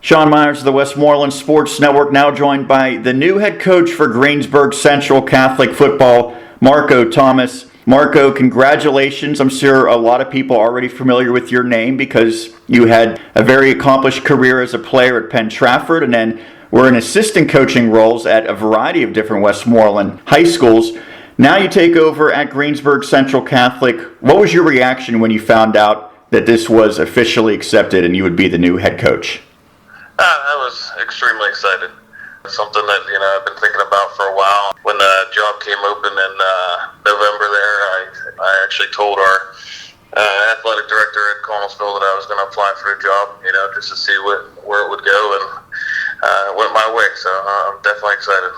Sean Myers of the Westmoreland Sports Network, now joined by the new head coach for Greensburg Central Catholic football, Marko Thomas. Marko, congratulations. I'm sure a lot of people are already familiar with your name because you had a very accomplished career as a player at Penn Trafford and then were in assistant coaching roles at a variety of different Westmoreland high schools. Now you take over at Greensburg Central Catholic. What was your reaction when you found out that this was officially accepted and you would be the new head coach? I was extremely excited. It's something that I've been thinking about for a while. When the job came open in November, I actually told our athletic director at Connellsville that I was going to apply for the job, just to see where it would go, and it went my way. So I'm definitely excited.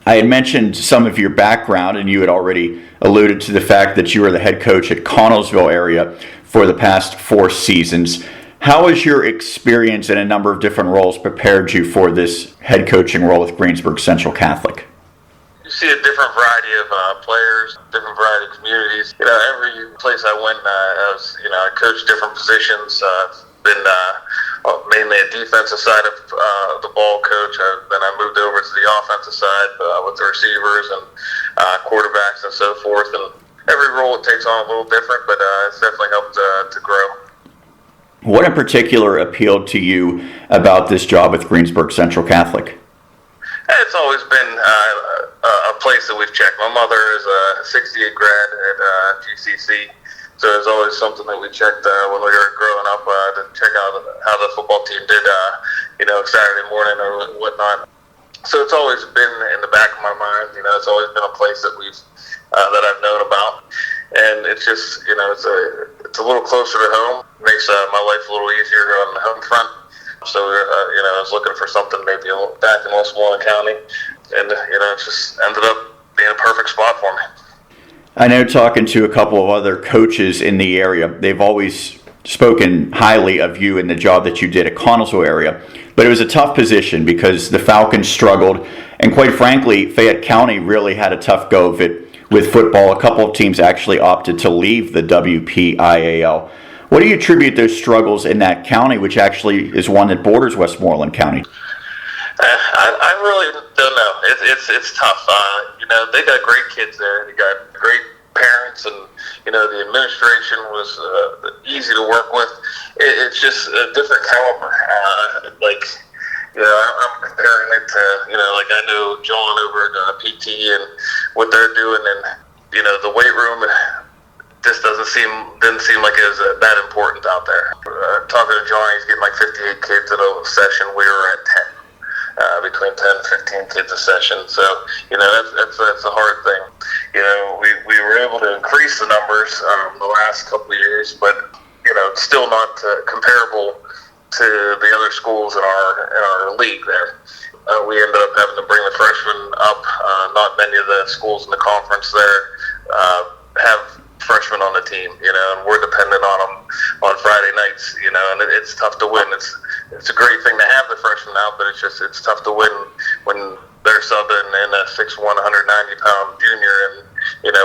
I had mentioned some of your background, and you had already alluded to the fact that you were the head coach at Connellsville area for the past 4 seasons. How has your experience in a number of different roles prepared you for this head coaching role with Greensburg Central Catholic? You see a different variety of players, different variety of communities. Every place I went, I coached different positions. Been mainly a defensive side of the ball coach. Then I moved over to the offensive side with the receivers and quarterbacks and so forth. And every role it takes on a little different, but it's definitely helped to grow. What in particular appealed to you about this job with Greensburg Central Catholic? It's always been a place that we've checked. My mother is a 68 grad at GCC, so it's always something that we checked when we were growing up to check out how the football team did, Saturday morning or whatnot. So it's always been in the back of my mind. It's always been a place that that I've known about, and it's just it's a little closer to home. Makes my life a little easier on the home front. So I was looking for something maybe back in Westmoreland County, and it just ended up being a perfect spot for me. I know, talking to a couple of other coaches in the area, they've always spoken highly of you and the job that you did at Connellsville area. But it was a tough position because the Falcons struggled, and quite frankly, Fayette County really had a tough go of it with football. A couple of teams actually opted to leave the WPIAL. What do you attribute those struggles in that county, which actually is one that borders Westmoreland County? I really don't know. It's tough. They got great kids there. They got great parents, and the administration was easy to work with. It's just a different caliber. I'm comparing it to I know John over at PT and what they're doing, and the weight room just didn't seem like it was that important out there. Talking to John, he's getting like 58 kids at a session. We were at 10, between 10 and 15 kids a session. So that's a hard thing. We were able to increase the numbers the last couple of years, but still not comparable to the other schools in our league there. We ended up having to bring the freshmen up. Not many of the schools in the conference there have freshmen on the team, and we're dependent on them on Friday nights, and it's tough to win. It's a great thing to have the freshmen out, but it's tough to win when they're subbing in a 6'1", 190-pound junior, and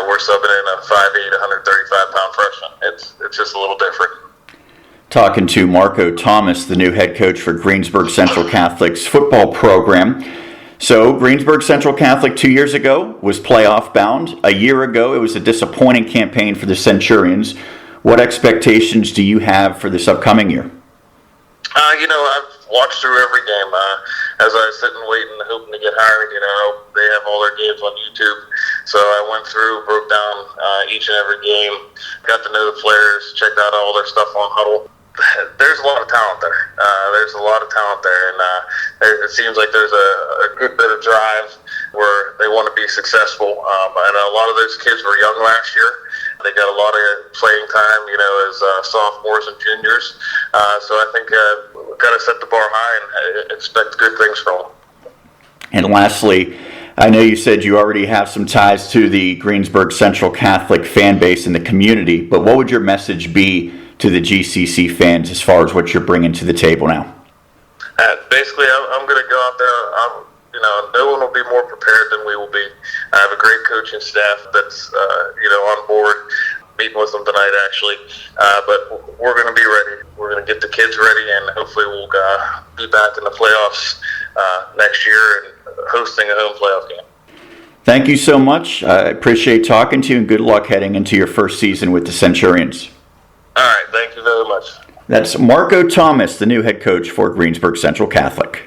we're subbing in a 5'8", 135-pound freshman. It's just a little different. Talking to Marko Thomas, the new head coach for Greensburg Central Catholic's football program. So Greensburg Central Catholic 2 years ago was playoff bound. A year ago, it was a disappointing campaign for the Centurions. What expectations do you have for this upcoming year? I've watched through every game. As I was sitting waiting, hoping to get hired, they have all their games on YouTube. So I went through, broke down each and every game, got to know the players, checked out all their stuff on Huddle. There's a lot of talent there. And it seems like there's a good bit of drive where they want to be successful. And a lot of those kids were young last year. They got a lot of playing time, as sophomores and juniors. So I think we've got to set the bar high and expect good things from them. And lastly, I know you said you already have some ties to the Greensburg Central Catholic fan base in the community, but what would your message be to the GCC fans as far as what you're bringing to the table now? Basically, I'm going to go out there. No one will be more prepared than we will be. I have a great coaching staff that's on board. meeting with them tonight, actually. But we're going to be ready. We're going to get the kids ready, and hopefully we'll be back in the playoffs next year and hosting a home playoff game. Thank you so much. I appreciate talking to you, and good luck heading into your first season with the Centurions. All right. Thank you very much. That's Marko Thomas, the new head coach for Greensburg Central Catholic.